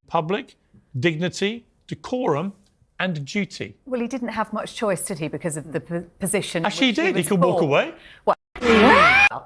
public, dignity, decorum, and duty. Well, he didn't have much choice, did he, because of the position. Actually, he did. He could walk away. Well,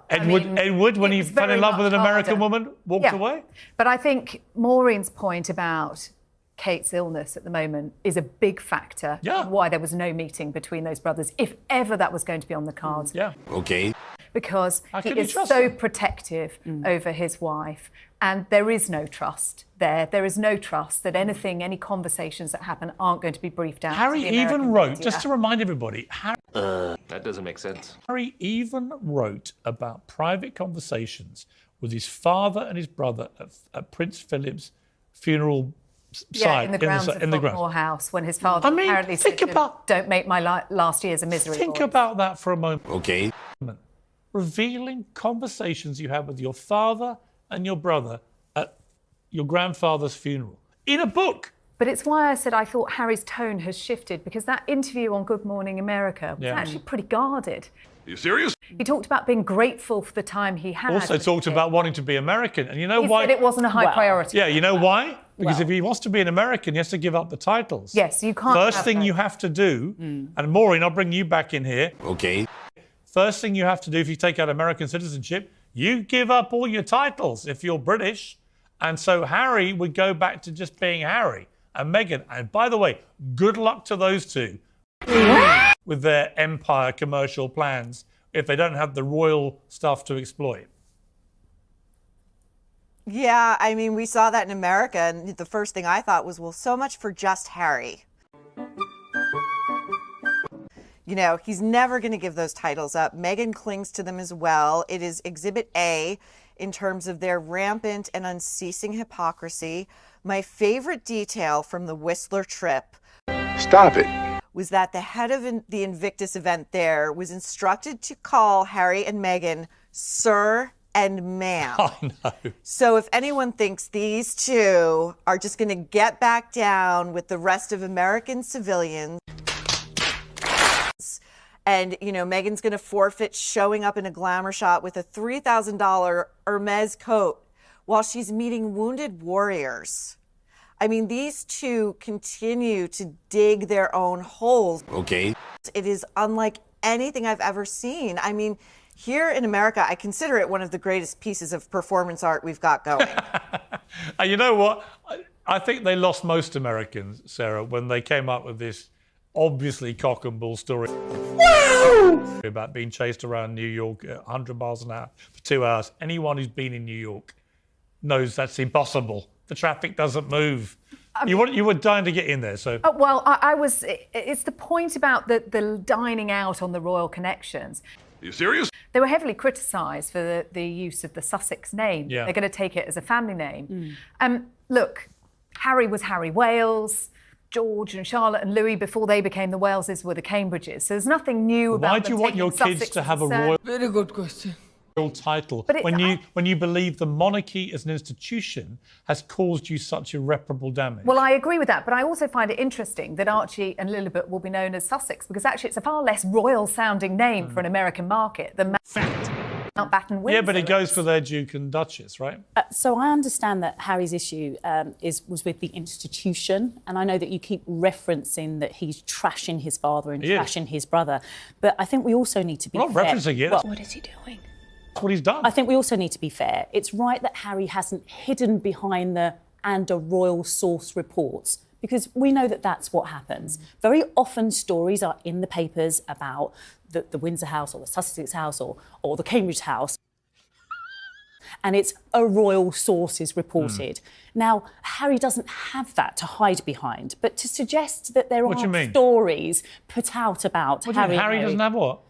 Edward, when he fell in love with an American woman, walked away. But I think Maureen's point about Kate's illness at the moment is a big factor in why there was no meeting between those brothers, if ever that was going to be on the cards. Yeah. Okay. Because he is so protective over his wife, and there is no trust there. There is no trust that any conversations that happen aren't going to be briefed out. Harry even wrote, just to remind everybody, That doesn't make sense. Harry even wrote about private conversations with his father and his brother at Prince Philip's funeral site in the grounds of Frogmore House, when his father apparently said, "Don't make my last years a misery." Think about that for a moment. Okay. Revealing conversations you had with your father and your brother at your grandfather's funeral in a book. But it's why I said I thought Harry's tone has shifted, because that interview on Good Morning America was actually pretty guarded. Are you serious? He talked about being grateful for the time he had. Also talked about wanting to be American. And you know why? He said it wasn't a high priority. Yeah, you know why? Because if he wants to be an American, he has to give up the titles. Yes, you can't. First thing you have to do, and Maureen, I'll bring you back in here. Okay. First thing you have to do if you take out American citizenship, you give up all your titles if you're British. And so Harry would go back to just being Harry and Meghan. And by the way, good luck to those two with their empire commercial plans if they don't have the royal stuff to exploit. Yeah, I mean, we saw that in America, and the first thing I thought was, well, so much for just Harry. You know, he's never going to give those titles up. Meghan clings to them as well. It is Exhibit A in terms of their rampant and unceasing hypocrisy. My favorite detail from the Whistler trip was that the head of the Invictus event there was instructed to call Harry and Meghan Sir and Ma'am. I know. So if anyone thinks these two are just going to get back down with the rest of American civilians, and, you know, Meghan's going to forfeit showing up in a glamour shot with a $3,000 Hermes coat while she's meeting wounded warriors. I mean, these two continue to dig their own holes. Okay. It is unlike anything I've ever seen. I mean, here in America, I consider it one of the greatest pieces of performance art we've got going. And you know what? I think they lost most Americans, Sarah, when they came up with this obviously cock and bull story about being chased around New York at 100 miles an hour for 2 hours. Anyone who's been in New York knows that's impossible. The traffic doesn't move. You were dying to get in there, so... Well, I was... It's the point about the dining out on the royal connections. Are you serious? They were heavily criticised for the use of the Sussex name. Yeah. They're going to take it as a family name. Look, Harry was Harry Wales. George and Charlotte and Louis, before they became the Waleses, were the Cambridges. So there's nothing new about. Why do you want your kids to have a royal? Very good question. Title when you believe the monarchy as an institution has caused you such irreparable damage? Well, I agree with that, but I also find it interesting that Archie and Lilibet will be known as Sussex, because actually it's a far less royal-sounding name for an American market than Mountbatten Windsor. Yeah, but it goes for their Duke and Duchess, right? So I understand that Harry's issue was with the institution, and I know that you keep referencing that he's trashing his father and trashing his brother, but I think we also need to be fair. Not referencing it. Well, What is he doing? That's what he's done. I think we also need to be fair. It's right that Harry hasn't hidden behind the "and a royal source" reports, because we know that that's what happens. Very often stories are in the papers about the Windsor House or the Sussex House or the Cambridge House, and it's a royal source is reported. Now, Harry doesn't have that to hide behind, but to suggest that there are stories put out about Harry... Harry doesn't have what?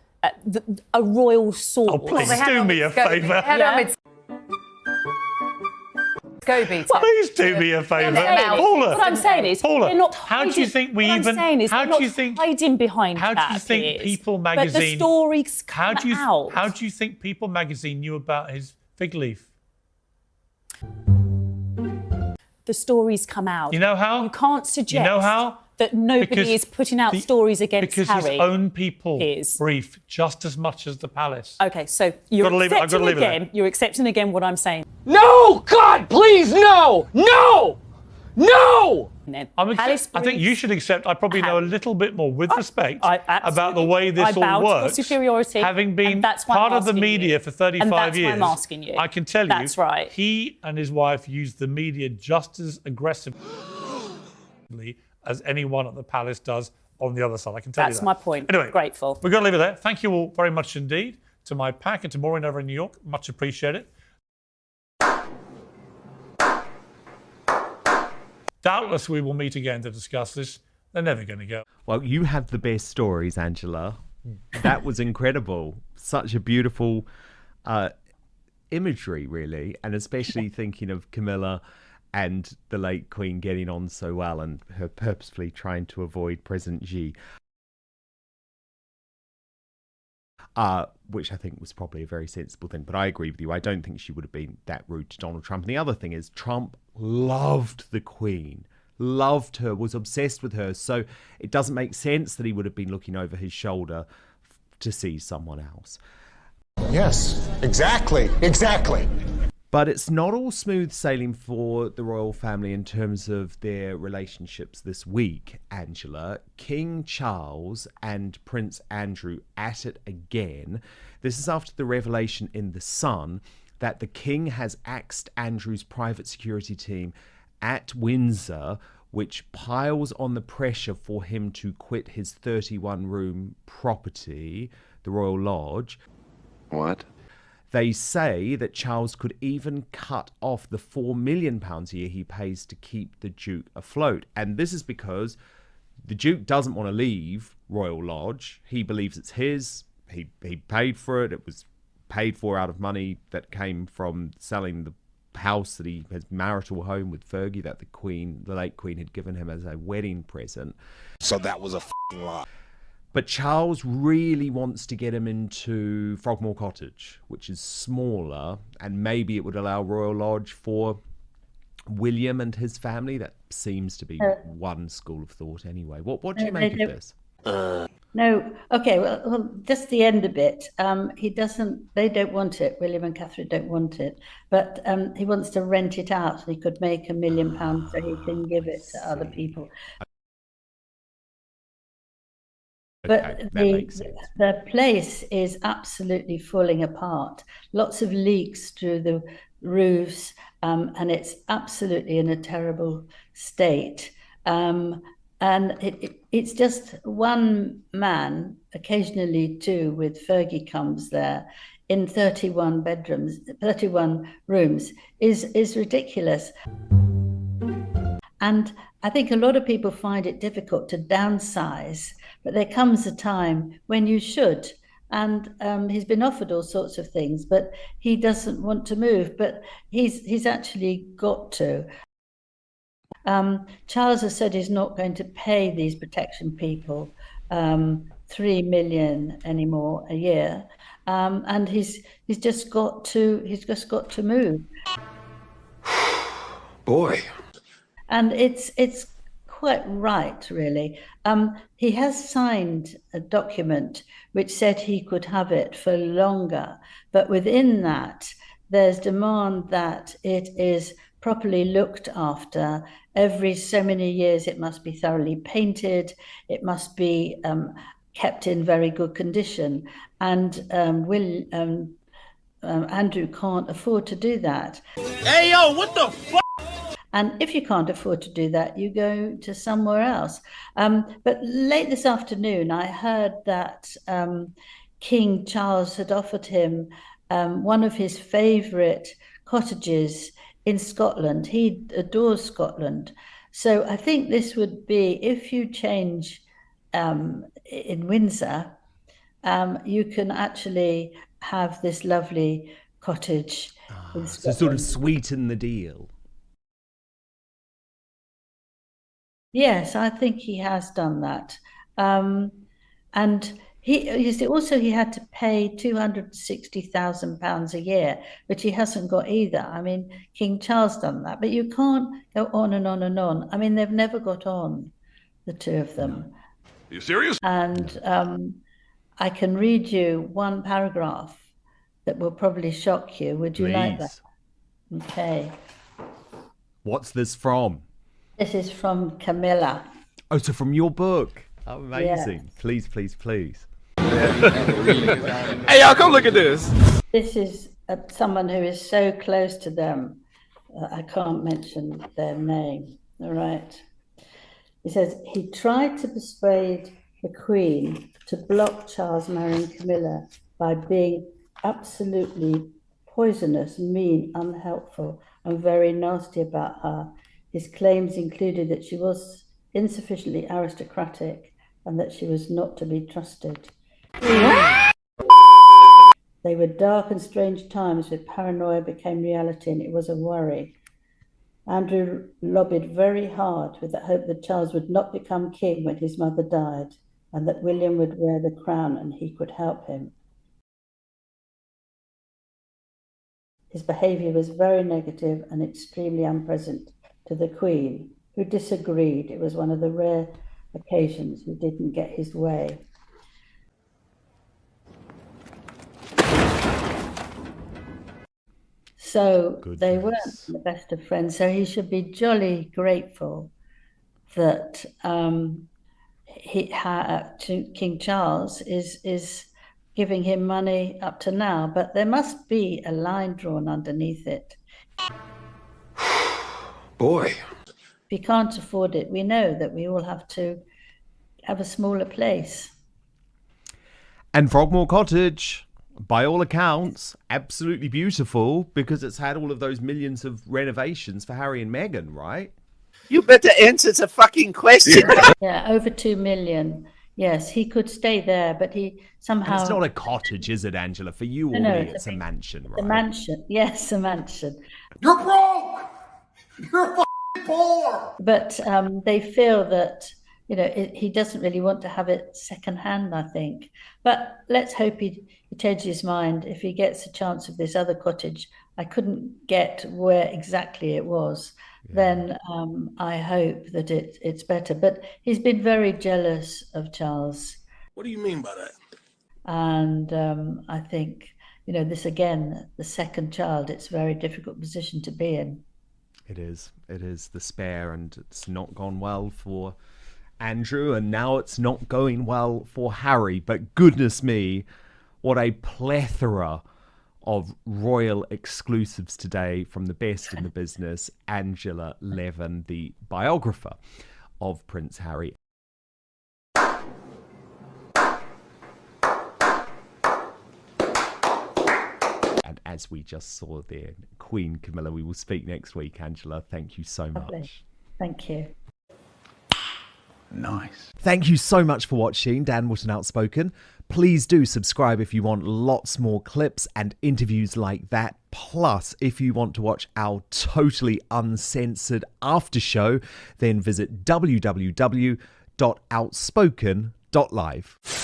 A royal source. Oh, please do me a favour. Please do me a favour. Paula. What I'm saying is, they're not hiding. How do you think we even... How do you think hiding behind that? How do you think People magazine... But the stories come out. How do you think People magazine knew about his fig leaf? The stories come out. You know how? You can't suggest... You know how? That nobody is putting out stories against Harry. Because his own people brief just as much as the palace. OK, so you're accepting again what I'm saying. No! God, please, no! No! No! I think you should accept I probably know a little bit more, with respect, about the way I this bow all to your works. superiority, Having been and that's why part I'm of the asking media you. for 35 And that's years, why I'm asking you. I can tell That's you, right. he and his wife used the media just as aggressively as anyone at the palace does on the other side. I can tell you that. That's my point. Anyway, Grateful. we've got to leave it there. Thank you all very much indeed. To my pack and to Maureen over in New York, much appreciated. Doubtless we will meet again to discuss this. They're never going to go. Well, you have the best stories, Angela. That was incredible. Such a beautiful imagery, really, and especially thinking of Camilla and the late Queen getting on so well and her purposefully trying to avoid President Xi. Which I think was probably a very sensible thing. But I agree with you. I don't think she would have been that rude to Donald Trump. And the other thing is, Trump loved the Queen, loved her, was obsessed with her. So it doesn't make sense that he would have been looking over his shoulder to see someone else. Yes, exactly. But it's not all smooth sailing for the royal family in terms of their relationships this week, Angela. King Charles and Prince Andrew at it again. This is after the revelation in The Sun that the King has axed Andrew's private security team at Windsor, which piles on the pressure for him to quit his 31-room property, the Royal Lodge. What? They say that Charles could even cut off the £4 million a year he pays to keep the Duke afloat. And this is because the Duke doesn't want to leave Royal Lodge. He believes it's his. He paid for it. It was paid for out of money that came from selling the house that his marital home with Fergie that the late Queen had given him as a wedding present. So that was a f***ing lie. But Charles really wants to get him into Frogmore Cottage, which is smaller, and maybe it would allow Royal Lodge for William and his family. That seems to be one school of thought anyway. What do you make of this? No, okay, well, just the end a bit. They don't want it. William and Catherine don't want it, but he wants to rent it out so he could make £1 million so he can give it to other people. Okay, But the place is absolutely falling apart. Lots of leaks through the roofs, and it's absolutely in a terrible state. And it's just one man, occasionally two, with Fergie comes there, in 31 rooms, is ridiculous. And I think a lot of people find it difficult to downsize, but there comes a time when you should. And he's been offered all sorts of things, but he doesn't want to move. But he's actually got to. Charles has said he's not going to pay these protection people $3 million anymore a year, and he's just got to move. Boy. And it's quite right, really. He has signed a document which said he could have it for longer, but within that, there's demand that it is properly looked after. Every so many years, it must be thoroughly painted. It must be kept in very good condition. And Andrew can't afford to do that. Hey, yo, what the fuck? And if you can't afford to do that, you go to somewhere else. But late this afternoon, I heard that King Charles had offered him one of his favourite cottages in Scotland. He adores Scotland. So I think this would be, if you change in Windsor, you can actually have this lovely cottage in Scotland. So sort of sweeten the deal. Yes, I think he has done that. And he had to pay £260,000 a year, which he hasn't got either. I mean, King Charles done that, but you can't go on and on and on. I mean, they've never got on, the two of them. Are you serious? And I can read you one paragraph that will probably shock you. Would you like that? Okay. What's this from? This is from Camilla. Oh, so from your book. Oh, amazing. Yeah. Please, please, please. Hey, y'all, come look at this. This is someone who is so close to them. I can't mention their name. All right. He says he tried to persuade the Queen to block Charles marrying Camilla by being absolutely poisonous, mean, unhelpful, and very nasty about her. His claims included that she was insufficiently aristocratic and that she was not to be trusted. They were dark and strange times where paranoia became reality, and it was a worry. Andrew lobbied very hard with the hope that Charles would not become king when his mother died, and that William would wear the crown and he could help him. His behaviour was very negative and extremely unpleasant to the Queen, who disagreed. It was one of the rare occasions he didn't get his way. So they weren't the best of friends. So he should be jolly grateful that King Charles is giving him money up to now. But there must be a line drawn underneath it. Boy. If he can't afford it, we know that we all have to have a smaller place. And Frogmore Cottage, by all accounts, absolutely beautiful because it's had all of those millions of renovations for Harry and Meghan, right? You better answer the fucking question. Yeah, over 2 million. Yes, he could stay there, but he somehow... And it's not a cottage, is it, Angela? For you or me, it's a mansion, right? A mansion, yes, a mansion. You're broke! You're f***ing poor! But they feel that, you know, he doesn't really want to have it secondhand, I think. But let's hope he changes his mind. If he gets a chance of this other cottage, I couldn't get where exactly it was. Yeah. Then I hope that it's better. But he's been very jealous of Charles. What do you mean by that? And I think, you know, this again, the second child, it's a very difficult position to be in. It is the spare, and it's not gone well for Andrew, and now it's not going well for Harry. But goodness me, what a plethora of royal exclusives today from the best in the business. Angela Levin, the biographer of Prince Harry. And as we just saw there, Queen Camilla. We will speak next week, Angela. Thank you so much. Lovely. Thank you. Nice. Thank you so much for watching Dan Wootton Outspoken. Please do subscribe if you want lots more clips and interviews like that. Plus, if you want to watch our totally uncensored after show, then visit www.outspoken.live.